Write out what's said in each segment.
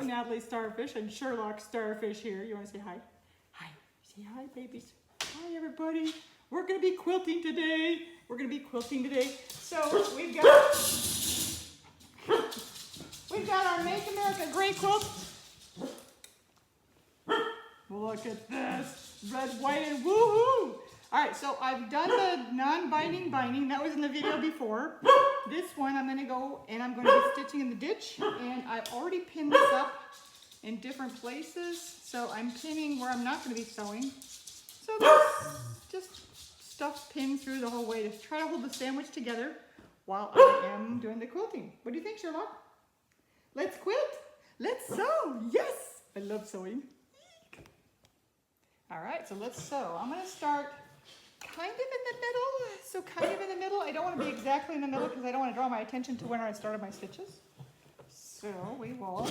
Natalie Starfish and Sherlock Starfish here. You want to say hi? Hi. Say hi, babies. Hi, everybody. We're going to be quilting today. So we've got our Make America Great quilt. Look at this. Red, white, and woohoo! All right, so I've done the non-binding binding. That was in the video before. This one I'm going to go and I'm going to be stitching in the ditch. And I've already pinned this up in different places. So I'm pinning where I'm not going to be sewing. So there's just stuff pinned through the whole way to try to hold the sandwich together while I am doing the quilting. What do you think, Sherlock? Let's quilt. Let's sew. Yes, I love sewing. All right, so let's sew. I'm going to start kind of in the middle. So kind of in the middle. I don't want to be exactly in the middle because I don't want to draw my attention to where I started my stitches. So we will,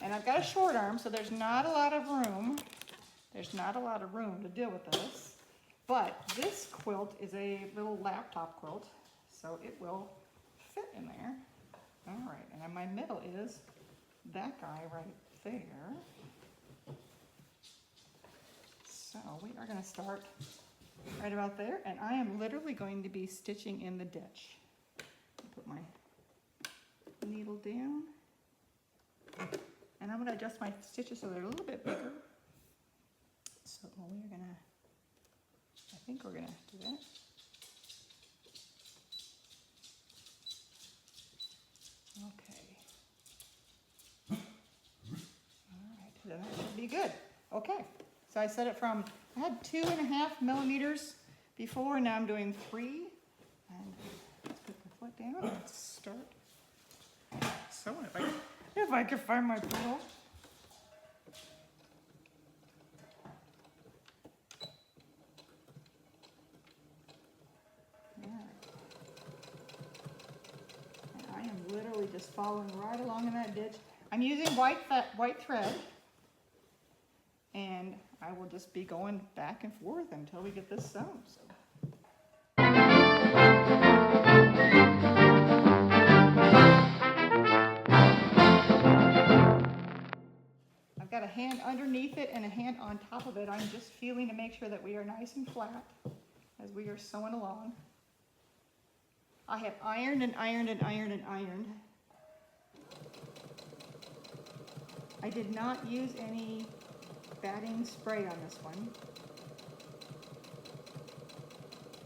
and I've got a short arm, so there's not a lot of room. There's not a lot of room to deal with this. But this quilt is a little laptop quilt, so it will fit in there. All right, and then my middle is that guy right there. So we are going to start right about there, and I am literally going to be stitching in the ditch. Put my needle down, and I'm going to adjust my stitches so they're a little bit bigger. So we're going to, I think we're going to do that. Okay. All right, then that should be good. Okay. So I set it from, I had 2.5 millimeters before, and now I'm doing 3. And let's put the foot down and start sewing if I can find my pearl. Yeah. And I am literally just following right along in that ditch. I'm using white thread, and I will just be going back and forth until we get this sewn. So. I've got a hand underneath it and a hand on top of it. I'm just feeling to make sure that we are nice and flat as we are sewing along. I have ironed and ironed and ironed and ironed. I did not use any batting spray on this one,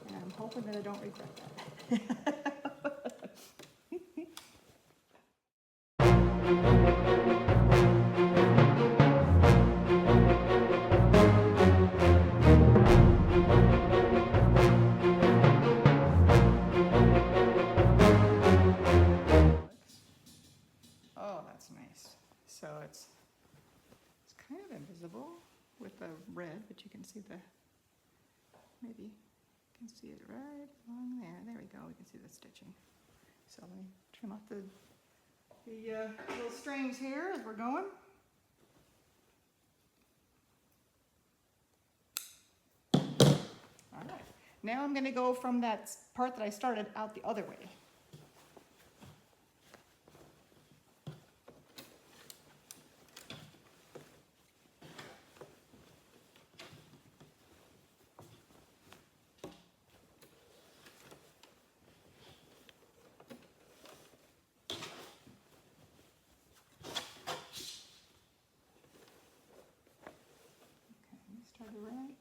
and I'm hoping that I don't regret that. Oh, that's nice. So it's kind of invisible with the red, but you can see the, maybe you can see it right along there. There we go, we can see the stitching. So let me trim off the little strings here as we're going. All right, now I'm going to go from that part that I started out the other way. Start right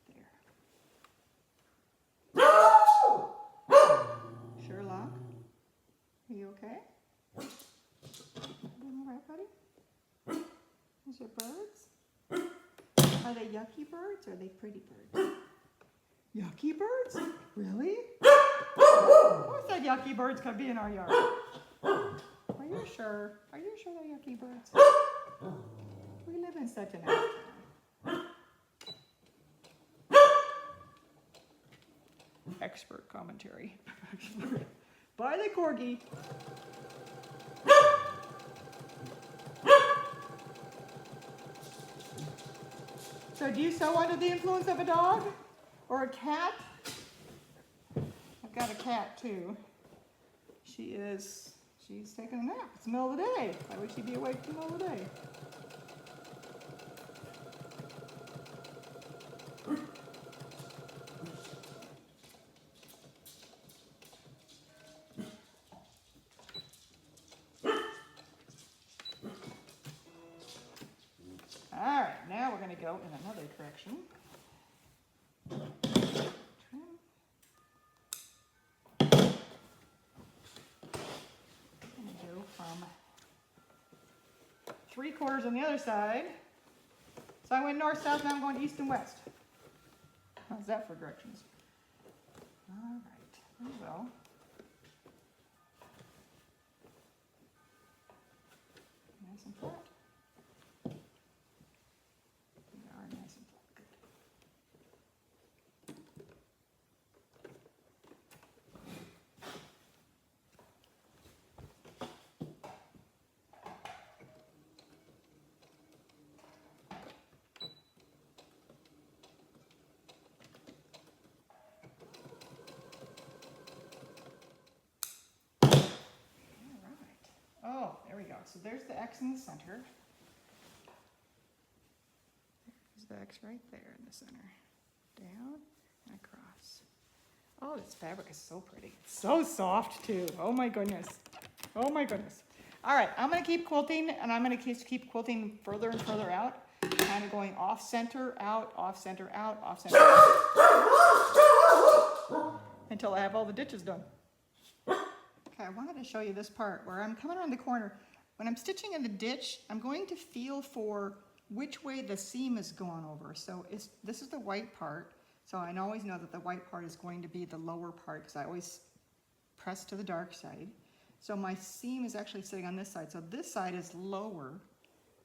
there. Sherlock, are you okay? Doing all right, buddy? Those are birds? Are they yucky birds or are they pretty birds? Yucky birds? Really? Who said yucky birds could be in our yard? Are you sure? Are you sure they're yucky birds? We live in such a nice town. Expert commentary by the corgi. So do you sew under the influence of a dog or a cat? I've got a cat too. She is She's taking a nap. It's the middle of the day. Why would she be awake in the middle of the day? All right, now we're going to go in another direction. From 3/4 on the other side. So I went north, south, now I'm going east and west. How's that for directions? All right, there we go. Nice and flat. They are nice and flat, good. Oh, there we go. So there's the X in the center. There's the X right there in the center. Down and across. Oh, this fabric is so pretty. It's so soft too. Oh my goodness. Oh my goodness. All right, I'm going to keep quilting, and I'm going to keep quilting further and further out. Kind of going off center, out, off center, out, off center, out. Until I have all the ditches done. Okay, I wanted to show you this part where I'm coming around the corner. When I'm stitching in the ditch, I'm going to feel for which way the seam is going over. So this is the white part. So I always know that the white part is going to be the lower part because I always press to the dark side. So my seam is actually sitting on this side. So this side is lower,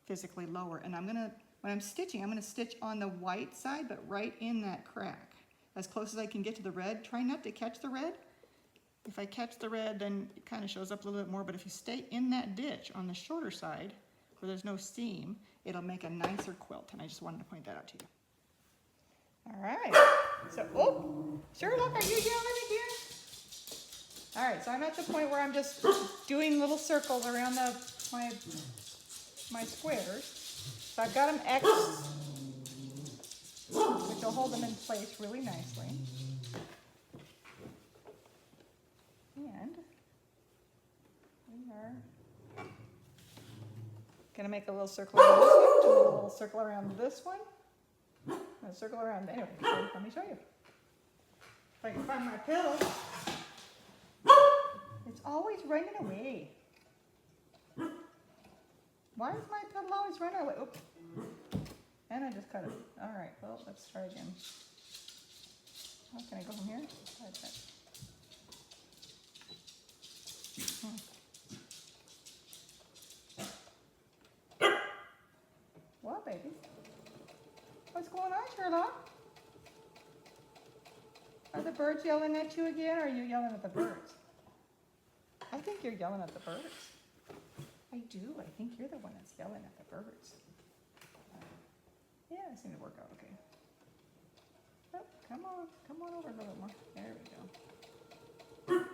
physically lower. And when I'm stitching, I'm gonna stitch on the white side, but right in that crack. As close as I can get to the red. Try not to catch the red. If I catch the red, then it kind of shows up a little bit more, but if you stay in that ditch on the shorter side, where there's no seam, it'll make a nicer quilt, and I just wanted to point that out to you. All right, so, oh, Sherlock, are you yelling again? All right, so I'm at the point where I'm just doing little circles around my squares. So I've got them X, which will hold them in place really nicely. And we are going to make a little circle around this one, and a little circle around this one, and a circle around, anyway, so let me show you. If I can find my pillow. It's always running away. Why is my pillow always running away? Oops. And I just cut it. All right, well, let's try again. How can I go from here? What, baby? What's going on, Sherlock? Are the birds yelling at you again, or are you yelling at the birds? I think you're yelling at the birds. I do. I think you're the one that's yelling at the birds. Yeah, it seemed to work out okay. Oh, come on over a little bit more. There we go.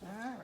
All right.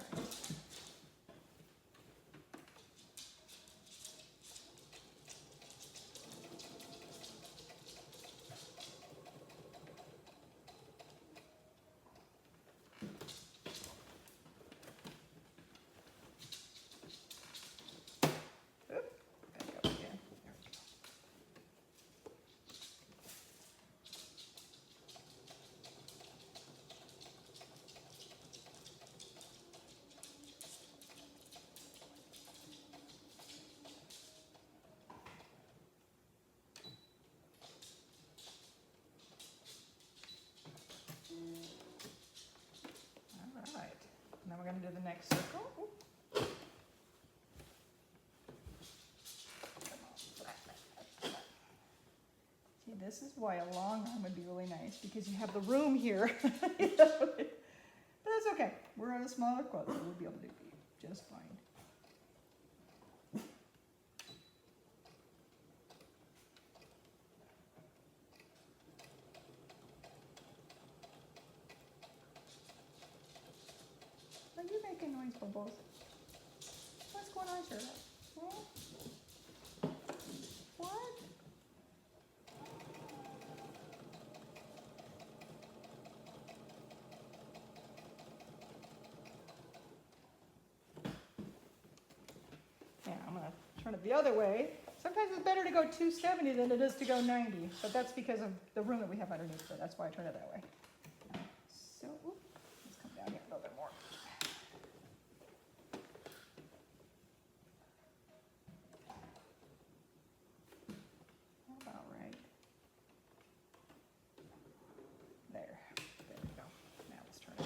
Now we're going to do the next circle. Ooh. See, this is why a long arm would be really nice, because you have the room here. But that's okay. We're on a smaller quilt, so we'll be able to do just fine. Are you making noise, Bubbles? What's going on, Sherlock? Huh? What? Yeah, I'm going to turn it the other way. Sometimes it's better to go 270 than it is to go 90, but that's because of the room that we have underneath, so that's why I turn it that way. So, let's come down here a little bit more. About right. There we go. Now let's turn it.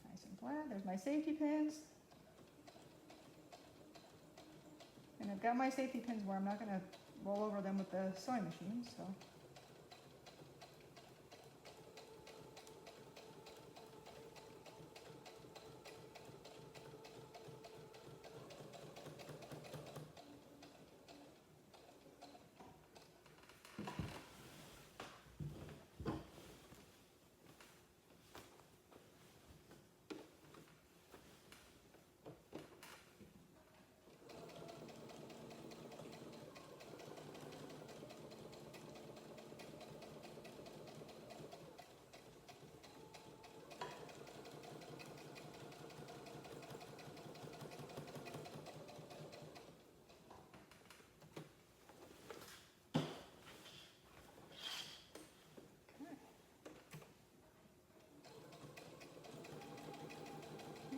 Nice and flat. There's my safety pins. And I've got my safety pins where I'm not going to roll over them with the sewing machine, so.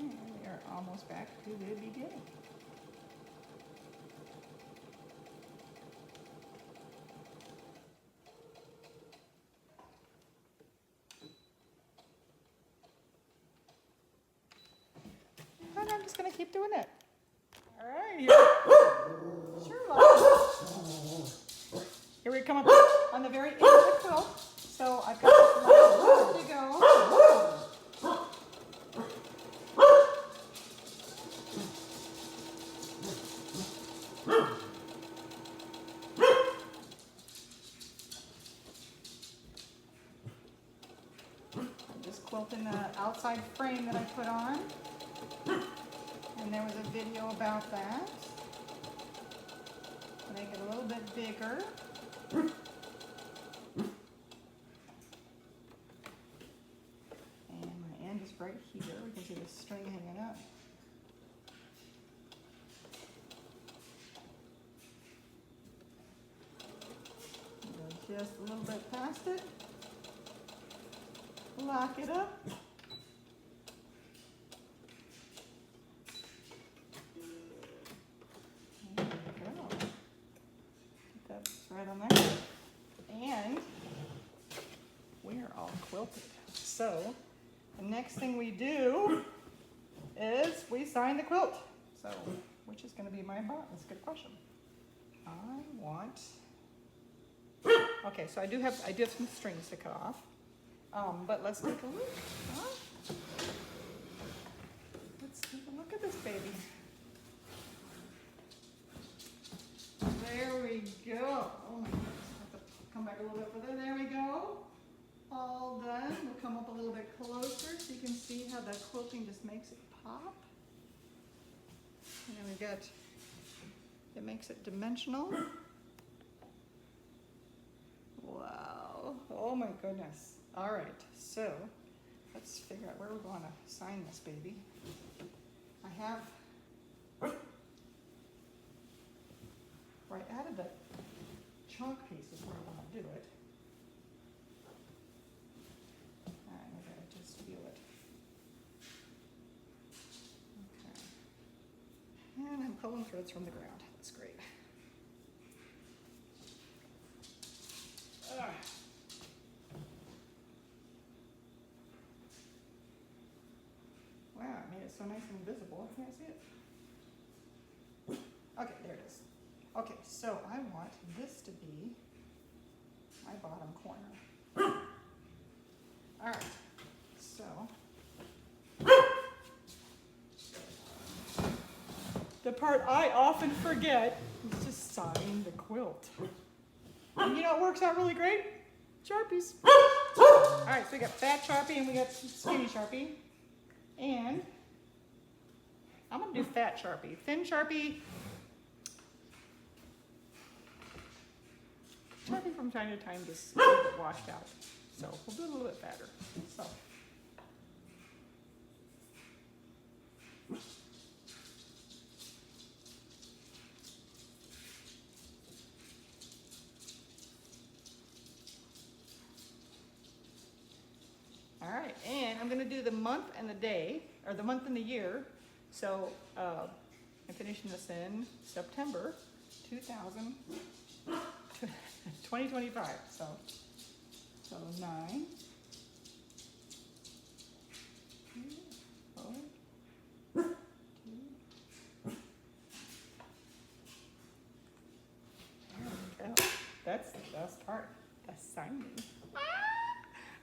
And we are almost back to the beginning. And I'm just going to keep doing it. All right, Sherlock. Here we come up on the very end of the quilt. So I've got this last one to go. I'm just quilting the outside frame that I put on. And there was a video about that. Make it a little bit bigger. And my end is right here. We can see the string hanging up. Go just a little bit past it. Lock it up. Right on there. And we're all quilted. So the next thing we do is we sign the quilt. So which is going to be my bottom? That's a good question. I want. Okay, so I do have some strings to cut off. But let's take a look. Let's take a look at this baby. There we go. Oh my goodness. I have to come back a little bit further. There we go. All done. We'll come up a little bit closer so you can see how the quilting just makes it pop. And then we got, it makes it dimensional. Wow. Oh my goodness. All right. So let's figure out where we're going to sign this baby. I have. Right out of the chalk piece is where I want to do it. And I gotta just feel it. Okay. And I'm pulling threads from the ground. That's great. Wow, I made it so nice and visible. I can't see it. Okay, there it is. Okay, so I want this to be my bottom corner. All right, so the part I often forget is to sign the quilt. And you know what works out really great? Sharpies. All right, so we got fat Sharpie and we got skinny Sharpie. And I'm gonna do fat Sharpie. Thin Sharpie from time to time just get washed out. So we'll do it a little bit fatter. So. All right, and I'm gonna do the month and the day, or the month and the year. So I'm finishing this in September 2025. So 9, 2, 4, 2. That's the best part, the signing.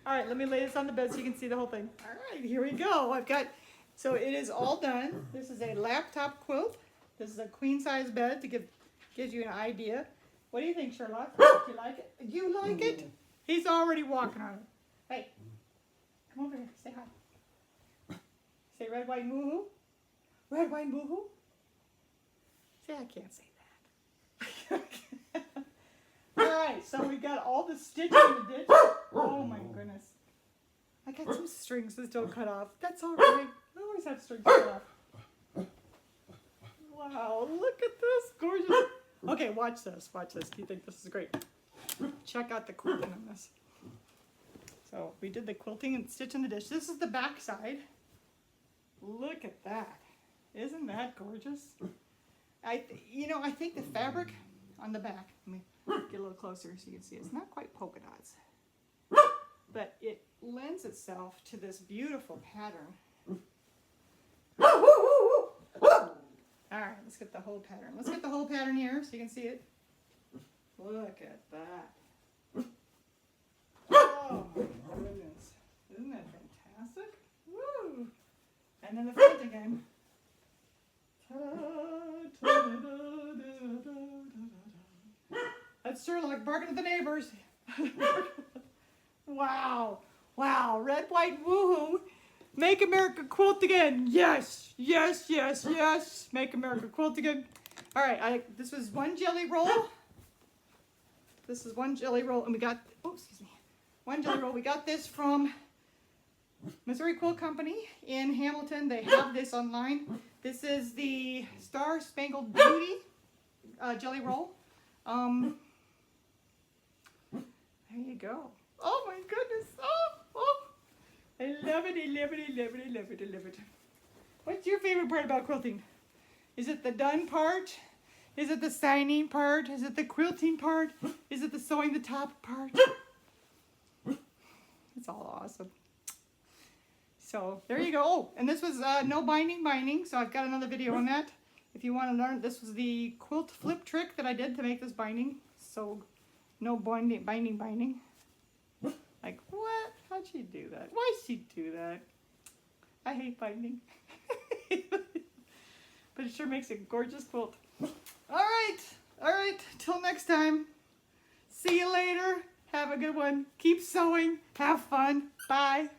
All right, let me lay this on the bed so you can see the whole thing. All right, here we go. So it is all done. This is a laptop quilt. This is a queen size bed to gives you an idea. What do you think, Sherlock? Do you like it? You like it? He's already walking on it. Hey, come over here, say hi. Say red, white, moo-hoo. Red, white, moo-hoo. Say, I can't say that. All right, so we got all the stitching in the ditch. Oh my goodness. I got some strings that don't cut off. That's all right. I always have strings cut off. Wow, look at this. Gorgeous. Okay, watch this. Watch this. Do you think this is great? Check out the quilting on this. So we did the quilting and stitch in the ditch. This is the back side. Look at that. Isn't that gorgeous? I think the fabric on the back, let me get a little closer so you can see. It's not quite polka dots, but it lends itself to this beautiful pattern. All right, let's get the whole pattern. Let's get the whole pattern here so you can see it. Look at that. Oh my goodness. Isn't that fantastic? Woo! And then the front again. That's Sherlock barking at the neighbors. Wow. Wow. Red, white, woohoo. Make America quilt again. Yes. Yes, yes, yes. Make America quilt again. All right. This was one jelly roll. This is one jelly roll. And we got, one jelly roll. We got this from Missouri Quilt Company in Hamilton. They have this online. This is the Star Spangled Beauty jelly roll. There you go. Oh my goodness. Oh. I love it, I love it, I love it, I love it, I love it. What's your favorite part about quilting? Is it the done part? Is it the signing part? Is it the quilting part? Is it the sewing the top part? It's all awesome. So there you go. Oh, and this was no binding. So I've got another video on that. If you want to learn, this was the quilt flip trick that I did to make this binding. So no binding. Like, what? How'd she do that? Why'd she do that? I hate binding. But it sure makes a gorgeous quilt. All right. Till next time. See you later. Have a good one. Keep sewing. Have fun. Bye.